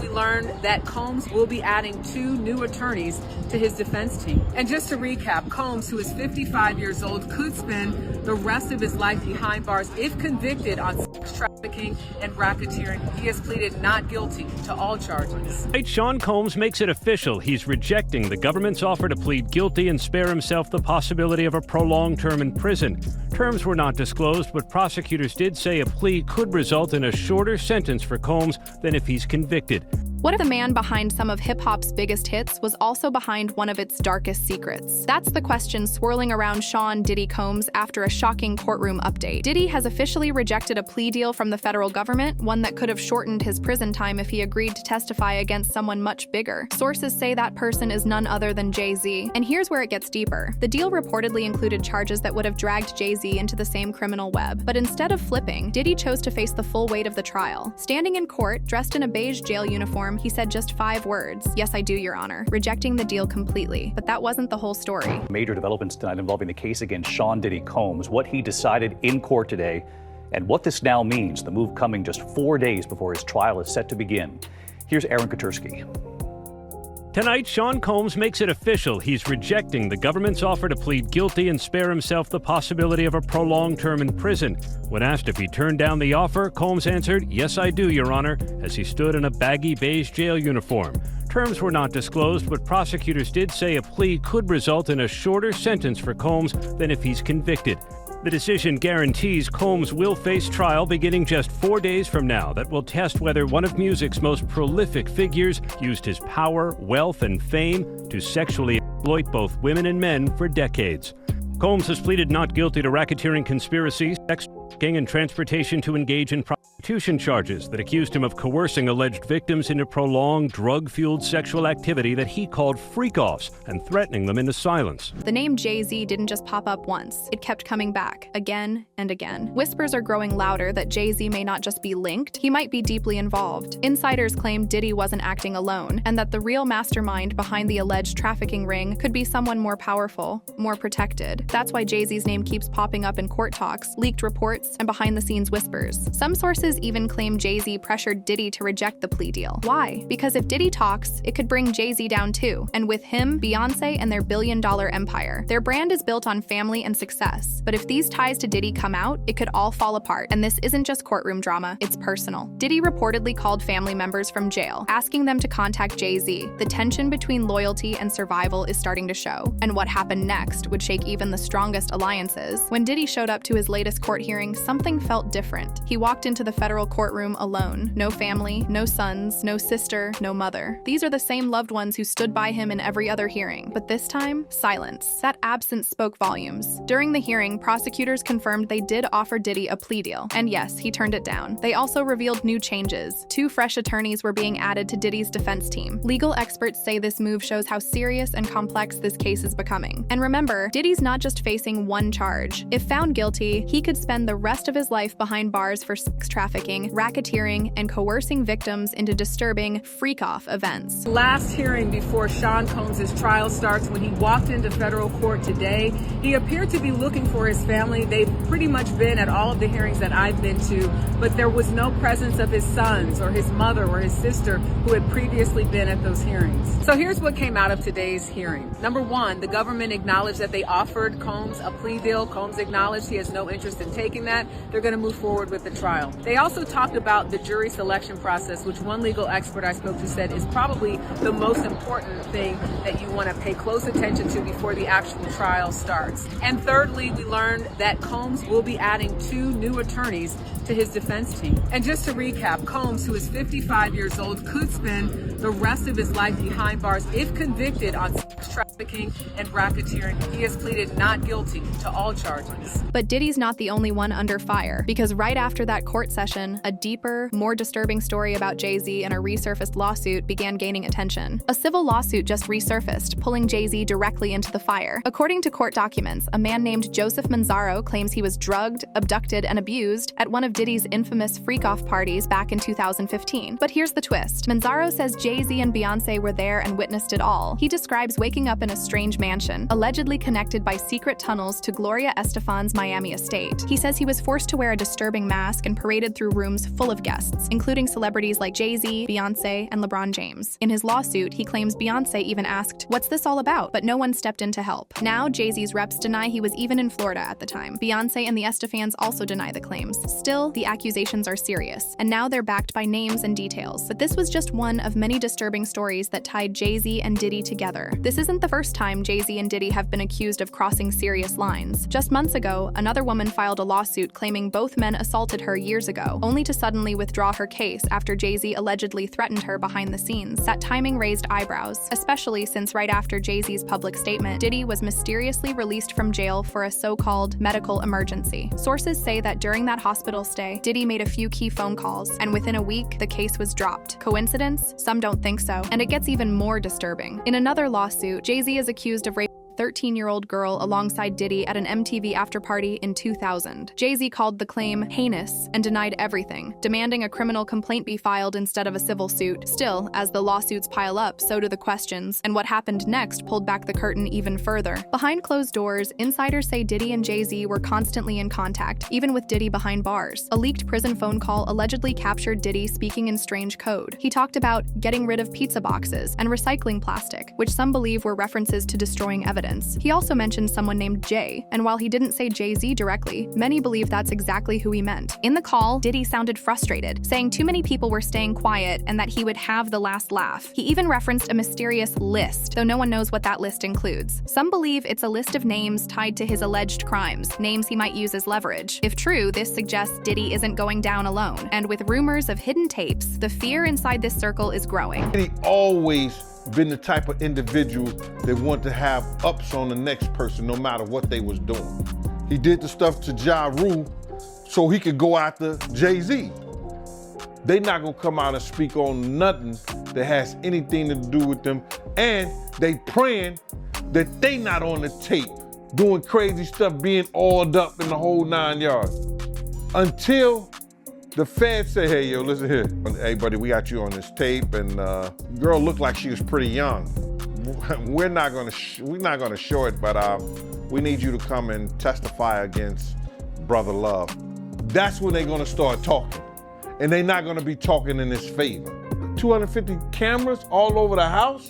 we learned that Combs will be adding 2 new attorneys to his defense team. And just to recap, Combs, who is 55 years old, could spend the rest of his life behind bars if convicted on sex trafficking and racketeering. He has pleaded not guilty to all charges. Sean Combs makes it official. He's rejecting the government's offer to plead guilty and spare himself the possibility of a prolonged term in prison. Terms were not disclosed, but prosecutors did say a plea could result in a shorter sentence for Combs than if he's convicted. What if the man behind some of hip-hop's biggest hits was also behind one of its darkest secrets? That's the question swirling around Sean Diddy Combs after a shocking courtroom update. Diddy has officially rejected a plea deal from the federal government, one that could have shortened his prison time if he agreed to testify against someone much bigger. Sources say that person is none other than Jay-Z. And here's where it gets deeper. The deal reportedly included charges that would have dragged Jay-Z into the same criminal web. But instead of flipping, Diddy chose to face the full weight of the trial. Standing in court, dressed in a beige jail uniform, he said just 5 words, "Yes, I do, Your Honor," rejecting the deal completely. But that wasn't the whole story. Major developments tonight involving the case against Sean Diddy Combs, what he decided in court today, and what this now means, the move coming just 4 days before his trial is set to begin. Here's Aaron Katursky. Tonight, Sean Combs makes it official. He's rejecting the government's offer to plead guilty and spare himself the possibility of a prolonged term in prison. When asked if he turned down the offer, Combs answered, "Yes, I do, Your Honor," as he stood in a baggy beige jail uniform. Terms were not disclosed, but prosecutors did say a plea could result in a shorter sentence for Combs than if he's convicted. The decision guarantees Combs will face trial beginning just 4 days from now that will test whether one of music's most prolific figures used his power, wealth, and fame to sexually exploit both women and men for decades. Combs has pleaded not guilty to racketeering conspiracy, sex trafficking, and transportation to engage in prostitution charges that accused him of coercing alleged victims into prolonged, drug-fueled sexual activity that he called freak-offs and threatening them into silence. The name Jay-Z didn't just pop up once. It kept coming back, again and again. Whispers are growing louder that Jay-Z may not just be linked, he might be deeply involved. Insiders claim Diddy wasn't acting alone, and that the real mastermind behind the alleged trafficking ring could be someone more powerful, more protected. That's why Jay-Z's name keeps popping up in court talks, leaked reports, and behind-the-scenes whispers. Some sources even claim Jay-Z pressured Diddy to reject the plea deal. Why? Because if Diddy talks, it could bring Jay-Z down too, and with him, Beyonce and their billion-dollar empire. Their brand is built on family and success, but if these ties to Diddy come out, it could all fall apart. And this isn't just courtroom drama, it's personal. Diddy reportedly called family members from jail, asking them to contact Jay-Z. The tension between loyalty and survival is starting to show, and what happened next would shake even the strongest alliances. When Diddy showed up to his latest court hearing, something felt different. He walked into the federal courtroom alone. No family, no sons, no sister, no mother. These are the same loved ones who stood by him in every other hearing. But this time, silence. That absence spoke volumes. During the hearing, prosecutors confirmed they did offer Diddy a plea deal. And yes, he turned it down. They also revealed new changes. 2 fresh attorneys were being added to Diddy's defense team. Legal experts say this move shows how serious and complex this case is becoming. And remember, Diddy's not just facing one charge. If found guilty, he could spend the rest of his life behind bars for sex trafficking, racketeering, and coercing victims into disturbing, freak-off events. Last hearing before Sean Combs' trial starts, when he walked into federal court today, he appeared to be looking for his family. They've pretty much been at all of the hearings that I've been to, but there was no presence of his sons or his mother or his sister who had previously been at those hearings. So here's what came out of today's hearing. Number one, the government acknowledged that they offered Combs a plea deal. Combs acknowledged he has no interest in taking that. They're going to move forward with the trial. They also talked about the jury selection process, which one legal expert I spoke to said is probably the most important thing that you want to pay close attention to before the actual trial starts. And thirdly, we learned that Combs will be adding 2 new attorneys to his defense team. And just to recap, Combs, who is 55 years old, could spend the rest of his life behind bars if convicted on sex trafficking and racketeering. He has pleaded not guilty to all charges. But Diddy's not the only one under fire, because right after that court session, a deeper, more disturbing story about Jay-Z and a resurfaced lawsuit began gaining attention. A civil lawsuit just resurfaced, pulling Jay-Z directly into the fire. According to court documents, a man named Joseph Manzaro claims he was drugged, abducted, and abused at one of Diddy's infamous freak-off parties back in 2015. But here's the twist. Manzaro says Jay-Z and Beyonce were there and witnessed it all. He describes waking up in a strange mansion, allegedly connected by secret tunnels to Gloria Estefan's Miami estate. He says he was forced to wear a disturbing mask and paraded through rooms full of guests, including celebrities like Jay-Z, Beyonce, and LeBron James. In his lawsuit, he claims Beyonce even asked, "What's this all about?" But no one stepped in to help. Now, Jay-Z's reps deny he was even in Florida at the time. Beyonce and the Estefans also deny the claims. Still, the accusations are serious, and now they're backed by names and details. But this was just one of many disturbing stories that tied Jay-Z and Diddy together. This isn't the first time Jay-Z and Diddy have been accused of crossing serious lines. Just months ago, another woman filed a lawsuit claiming both men assaulted her years ago, only to suddenly withdraw her case after Jay-Z allegedly threatened her behind the scenes. That timing raised eyebrows, especially since right after Jay-Z's public statement, Diddy was mysteriously released from jail for a so-called medical emergency. Sources say that during that hospital stay, Diddy made a few key phone calls, and within a week, the case was dropped. Coincidence? Some don't think so. And it gets even more disturbing. In another lawsuit, Jay-Z is accused of raping a 13-year-old girl alongside Diddy at an MTV afterparty in 2000. Jay-Z called the claim heinous and denied everything, demanding a criminal complaint be filed instead of a civil suit. Still, as the lawsuits pile up, so do the questions, and what happened next pulled back the curtain even further. Behind closed doors, insiders say Diddy and Jay-Z were constantly in contact, even with Diddy behind bars. A leaked prison phone call allegedly captured Diddy speaking in strange code. He talked about getting rid of pizza boxes and recycling plastic, which some believe were references to destroying evidence. He also mentioned someone named Jay, and while he didn't say Jay-Z directly, many believe that's exactly who he meant. In the call, Diddy sounded frustrated, saying too many people were staying quiet and that he would have the last laugh. He even referenced a mysterious list, though no one knows what that list includes. Some believe it's a list of names tied to his alleged crimes, names he might use as leverage. If true, this suggests Diddy isn't going down alone, and with rumors of hidden tapes, the fear inside this circle is growing. Diddy always been the type of individual that want to have ups on the next person no matter what they was doing. He did the stuff to Ja Rule so he could go after Jay-Z. They not gonna come out and speak on nothing that has anything to do with them, and they praying that they not on the tape doing crazy stuff, being oiled up in the whole 9 yards. Until the feds say, "Hey, yo, listen here. Hey, buddy, we got you on this tape, and girl looked like she was pretty young. We're not gonna show it, but we need you to come and testify against Brother Love." That's when they're gonna start talking, and they're not gonna be talking in his favor. 250 cameras all over the house.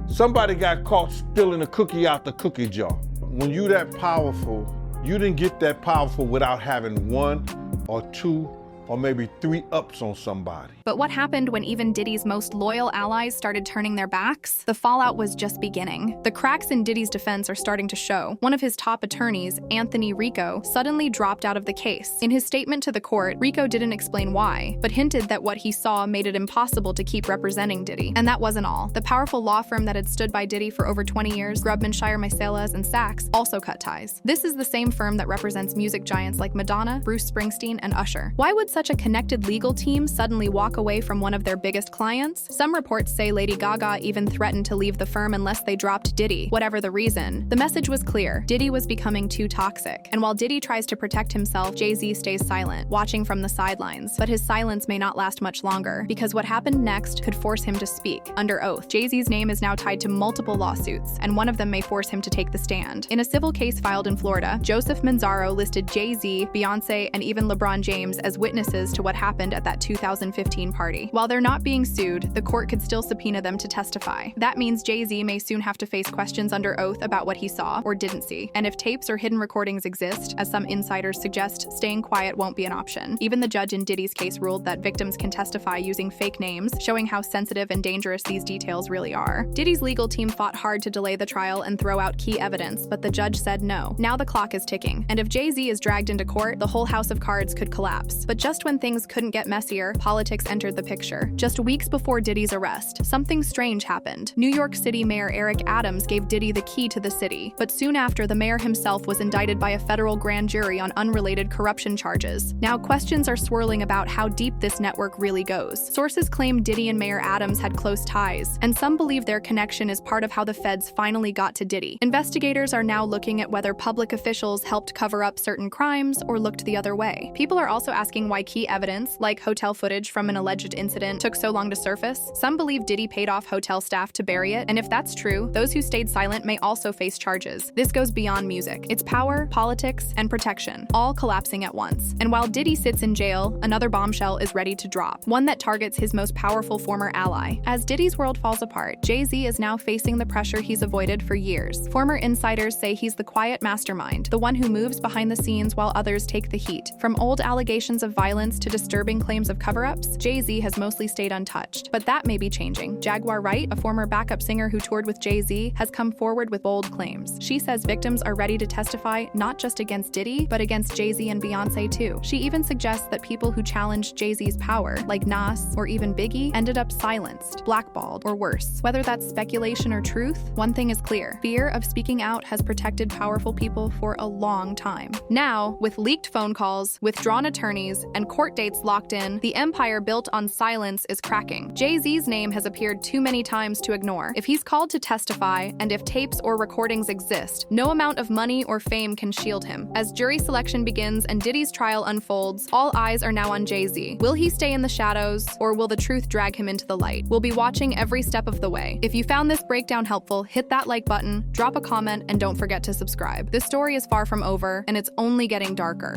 Somebody got caught stealing a cookie out the cookie jar. When you that powerful, you didn't get that powerful without having one or two or maybe 3 ups on somebody. But what happened when even Diddy's most loyal allies started turning their backs? The fallout was just beginning. The cracks in Diddy's defense are starting to show. One of his top attorneys, Anthony Rico, suddenly dropped out of the case. In his statement to the court, Rico didn't explain why, but hinted that what he saw made it impossible to keep representing Diddy. And that wasn't all. The powerful law firm that had stood by Diddy for over 20 years, Grubman, Shire, Mycelas, and Sachs, also cut ties. This is the same firm that represents music giants like Madonna, Bruce Springsteen, and Usher. Why would such a connected legal team suddenly walk away from one of their biggest clients? Some reports say Lady Gaga even threatened to leave the firm unless they dropped Diddy. Whatever the reason, the message was clear. Diddy was becoming too toxic. And while Diddy tries to protect himself, Jay-Z stays silent, watching from the sidelines. But his silence may not last much longer, because what happened next could force him to speak, under oath. Jay-Z's name is now tied to multiple lawsuits, and one of them may force him to take the stand. In a civil case filed in Florida, Joseph Manzaro listed Jay-Z, Beyonce, and even LeBron James as witnesses to what happened at that 2015 party. While they're not being sued, the court could still subpoena them to testify. That means Jay-Z may soon have to face questions under oath about what he saw or didn't see. And if tapes or hidden recordings exist, as some insiders suggest, staying quiet won't be an option. Even the judge in Diddy's case ruled that victims can testify using fake names, showing how sensitive and dangerous these details really are. Diddy's legal team fought hard to delay the trial and throw out key evidence, but the judge said no. Now the clock is ticking, and if Jay-Z is dragged into court, the whole house of cards could collapse. But just just when things couldn't get messier, politics entered the picture. Just weeks before Diddy's arrest, something strange happened. New York City Mayor Eric Adams gave Diddy the key to the city, but soon after, the mayor himself was indicted by a federal grand jury on unrelated corruption charges. Now, questions are swirling about how deep this network really goes. Sources claim Diddy and Mayor Adams had close ties, and some believe their connection is part of how the feds finally got to Diddy. Investigators are now looking at whether public officials helped cover up certain crimes or looked the other way. People are also asking why key evidence, like hotel footage from an alleged incident, took so long to surface. Some believe Diddy paid off hotel staff to bury it, and if that's true, those who stayed silent may also face charges. This goes beyond music. It's power, politics, and protection, all collapsing at once. And while Diddy sits in jail, another bombshell is ready to drop, one that targets his most powerful former ally. As Diddy's world falls apart, Jay-Z is now facing the pressure he's avoided for years. Former insiders say he's the quiet mastermind, the one who moves behind the scenes while others take the heat. From old allegations of violence to disturbing claims of cover-ups, Jay-Z has mostly stayed untouched. But that may be changing. Jaguar Wright, a former backup singer who toured with Jay-Z, has come forward with bold claims. She says victims are ready to testify not just against Diddy, but against Jay-Z and Beyoncé too. She even suggests that people who challenged Jay-Z's power, like Nas or even Biggie, ended up silenced, blackballed, or worse. Whether that's speculation or truth, one thing is clear. Fear of speaking out has protected powerful people for a long time. Now, with leaked phone calls, withdrawn attorneys, and court dates locked in, the empire built on silence is cracking. Jay-Z's name has appeared too many times to ignore. If he's called to testify, and if tapes or recordings exist, no amount of money or fame can shield him. As jury selection begins and Diddy's trial unfolds, all eyes are now on Jay-Z. Will he stay in the shadows, or will the truth drag him into the light? We'll be watching every step of the way. If you found this breakdown helpful, hit that like button, drop a comment, and don't forget to subscribe. This story is far from over, and it's only getting darker.